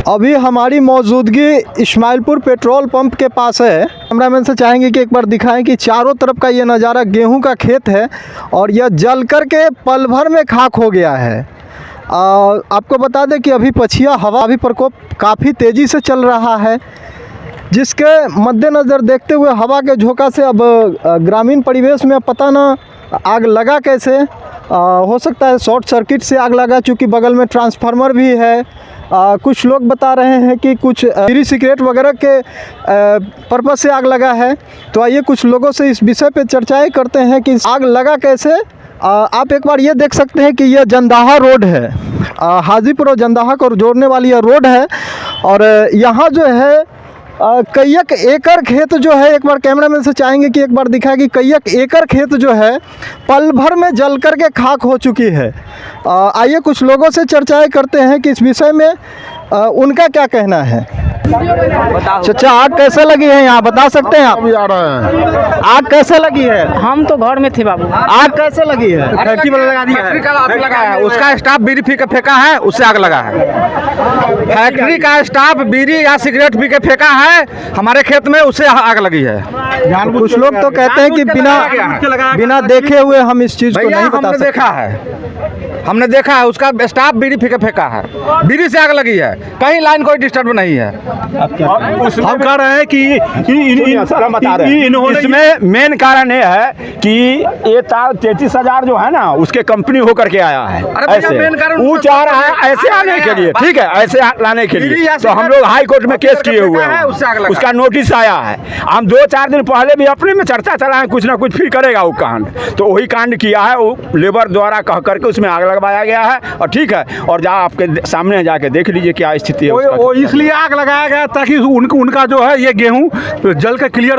अभी हमारी मौजूदगी इस्माइलपुर पेट्रोल पंप के पास है। कैमरामैन से चाहेंगे कि एक बार दिखाएं कि चारों तरफ का ये नज़ारा गेहूं का खेत है और यह जल कर के पल भर में खाक हो गया है। आपको बता दें कि अभी पछिया हवा भी प्रकोप काफ़ी तेज़ी से चल रहा है, जिसके मद्देनज़र देखते हुए हवा के झोंका से अब ग्रामीण परिवेश में पता ना आग लगा कैसे। हो सकता है शॉर्ट सर्किट से आग लगा, चूँकि बगल में ट्रांसफार्मर भी है। कुछ लोग बता रहे हैं कि कुछ बीड़ी सिगरेट वगैरह के पर्पज़ से आग लगा है। तो आइए कुछ लोगों से इस विषय पे चर्चाएं करते हैं कि आग लगा कैसे। आप एक बार ये देख सकते हैं कि यह जंदाहा रोड है, हाजीपुर और जंदाहा को जोड़ने वाली यह रोड है और यहाँ जो है कई एकड़ खेत जो है, एक बार कैमरामैन से चाहेंगे कि एक बार दिखाए कि कई एकड़ खेत जो है पल भर में जल कर के खाक हो चुकी है। आइए कुछ लोगों से चर्चाएं करते हैं कि इस विषय में उनका क्या कहना है। चाचा, आग कैसे लगी है यहाँ बता सकते हैं आप? आ रहे हैं। आग कैसे लगी है? हम तो घर में थे बाबू। आग कैसे लगी है? फैक्ट्री वाला लगा दिया है। आग लगा है, उसका स्टाफ बीड़ी पी के फेंका है, उससे आग लगा है। फैक्ट्री का स्टाफ बीड़ी या सिगरेट पी के फेंका है हमारे खेत में, उससे आग लगी है। कुछ लोग तो कहते हैं कि बिना देखे हुए हम इस चीज को नहीं बता सकते। हमने देखा है उसका स्टाफ बीड़ी पी के फेंका है, बीड़ी से आग लगी है, कहीं लाइन कोई डिस्टर्ब नहीं है। हम कह रहे हैं कि इसमें मेन कारण ये है कि ये तार 33,000 जो है ना उसके कंपनी होकर के आया है। ऐसे वो चाह रहा है ऐसे आने के लिए, ठीक है, ऐसे लाने के लिए। तो हम लोग हाई कोर्ट में केस किए हुए हैं, उसका नोटिस आया है। हम 2-4 दिन पहले भी अपने में चर्चा चलाए कुछ ना कुछ फिर करेगा वो कांड, तो वही कांड किया है। वो लेबर द्वारा कह करके उसमें आग लगवाया गया है और ठीक है, और जहाँ आपके सामने जाके देख लीजिए क्या स्थिति है। वो इसलिए आग लगाया गया ताकि उनका जो है ये गेहूं जल के क्लियर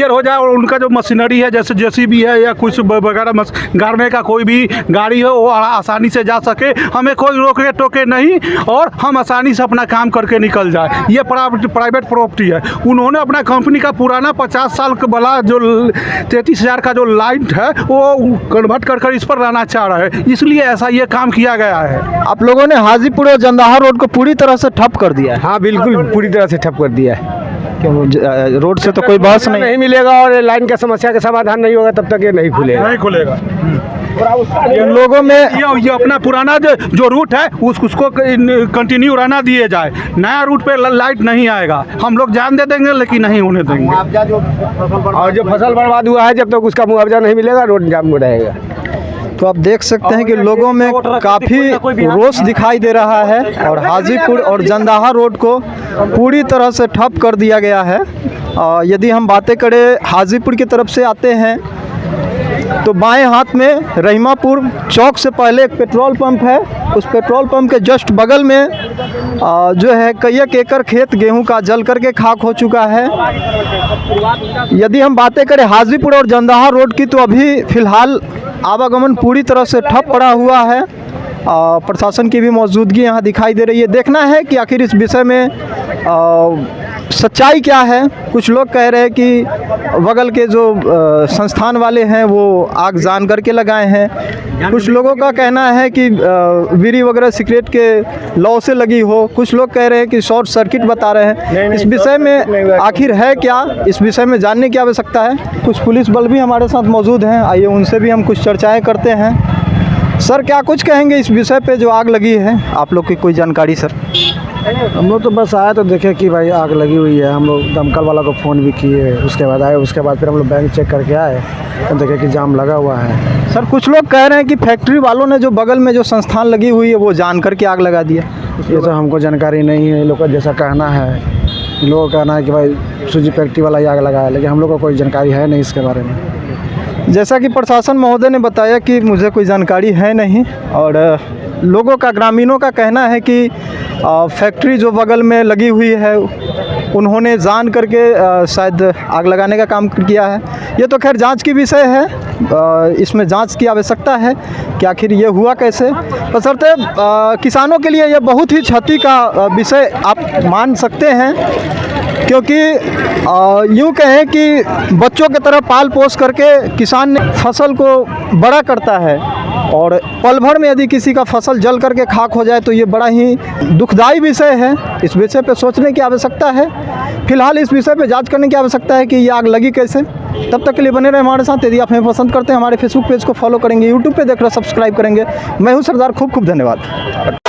हो जाए और उनका जो मशीनरी है जैसे जेसीबी है या कुछ वगैरह गाड़ने का कोई भी गाड़ी हो वो आसानी से जा सके, हमें कोई रोके टोके नहीं और हम आसानी से अपना काम करके निकल जाए। ये प्राइवेट प्रॉपर्टी है। उन्होंने अपना कंपनी का पुराना 50 साल का वाला जो 33,000 का जो लाइन है वो कन्वर्ट कर इस पर रहना चाह रहा है, इसलिए ऐसा ये काम किया गया है। आप लोगों ने हाजीपुर और जंदाहा रोड को पूरी तरह से ठप कर दिया है। हाँ बिल्कुल पूरी तरह से ठप कर दिया है। रोड से तो कोई बहस नहीं मिलेगा और लाइन का समस्या का समाधान नहीं होगा तब तक ये नहीं खुलेगा। लोगों में ये अपना पुराना जो रूट है उसको कंटिन्यू रहना दिए जाए। नया रूट पे लाइट नहीं आएगा, हम लोग जान दे देंगे लेकिन नहीं होने देंगे। और जो फसल बर्बाद हुआ है जब तक उसका मुआवजा नहीं मिलेगा रोड जाम रहेगा। तो आप देख सकते हैं कि लोगों में काफ़ी रोष दिखाई दे रहा है और हाजीपुर और जंदाहा रोड को पूरी तरह से ठप कर दिया गया है। यदि हम बातें करें हाजीपुर की तरफ से आते हैं तो बाएं हाथ में रहीमापुर चौक से पहले एक पेट्रोल पंप है। उस पेट्रोल पंप के जस्ट बगल में जो है कई एकड़ खेत गेहूं का जल करके खाक हो चुका है। यदि हम बातें करें हाजीपुर और जंदाहा रोड की तो अभी फ़िलहाल आवागमन पूरी तरह से ठप पड़ा हुआ है। प्रशासन की भी मौजूदगी यहाँ दिखाई दे रही है। देखना है कि आखिर इस विषय में सच्चाई क्या है। कुछ लोग कह रहे हैं कि बगल के जो संस्थान वाले हैं वो आग जान करके लगाए हैं। कुछ लोगों का कहना है कि बीड़ी वगैरह सिगरेट के लौ से लगी हो। कुछ लोग कह रहे हैं कि शॉर्ट सर्किट बता रहे हैं। इस विषय में आखिर है क्या, इस विषय में जानने की आवश्यकता है। कुछ पुलिस बल भी हमारे साथ मौजूद हैं, आइए उनसे भी हम कुछ चर्चाएँ करते हैं। सर, क्या कुछ कहेंगे इस विषय पे जो आग लगी है? आप लोग की कोई जानकारी सर? हम लोग तो बस आए तो देखे कि भाई आग लगी हुई है। हम लोग दमकल वाला को फ़ोन भी किए, उसके बाद आए, उसके बाद फिर हम लोग बैंक चेक करके आए तो देखे कि जाम लगा हुआ है। सर, कुछ लोग कह रहे हैं कि फैक्ट्री वालों ने जो बगल में जो संस्थान लगी हुई है वो जान करके आग लगा दिया। ये तो हमको जानकारी नहीं है। लोग का जैसा कहना है, लोगों का कहना है कि भाई सूजी फैक्ट्री वाला ही आग लगाया, लेकिन हम लोग को कोई जानकारी है नहीं इसके बारे में। जैसा कि प्रशासन महोदय ने बताया कि मुझे कोई जानकारी है नहीं और लोगों का, ग्रामीणों का कहना है कि फैक्ट्री जो बगल में लगी हुई है उन्होंने जान करके शायद आग लगाने का काम किया है। ये तो खैर जांच की विषय है, इसमें जांच की आवश्यकता है कि आखिर ये हुआ कैसे। बशर्ते किसानों के लिए ये बहुत ही क्षति का विषय आप मान सकते हैं, क्योंकि यूँ कहें कि बच्चों की तरह पाल पोस करके किसान ने फसल को बड़ा करता है और पल भर में यदि किसी का फसल जल करके खाक हो जाए तो ये बड़ा ही दुखदाई विषय है। इस विषय पे सोचने की आवश्यकता है। फिलहाल इस विषय पे जांच करने की आवश्यकता है कि ये आग लगी कैसे। तब तक के लिए बने रहे हमारे साथ। यदि आप हमें पसंद करते हैं हमारे फेसबुक पेज को फॉलो करेंगे, यूट्यूब पे देख रहे सब्सक्राइब करेंगे। मैं हूँ सरदार, खूब खूब धन्यवाद।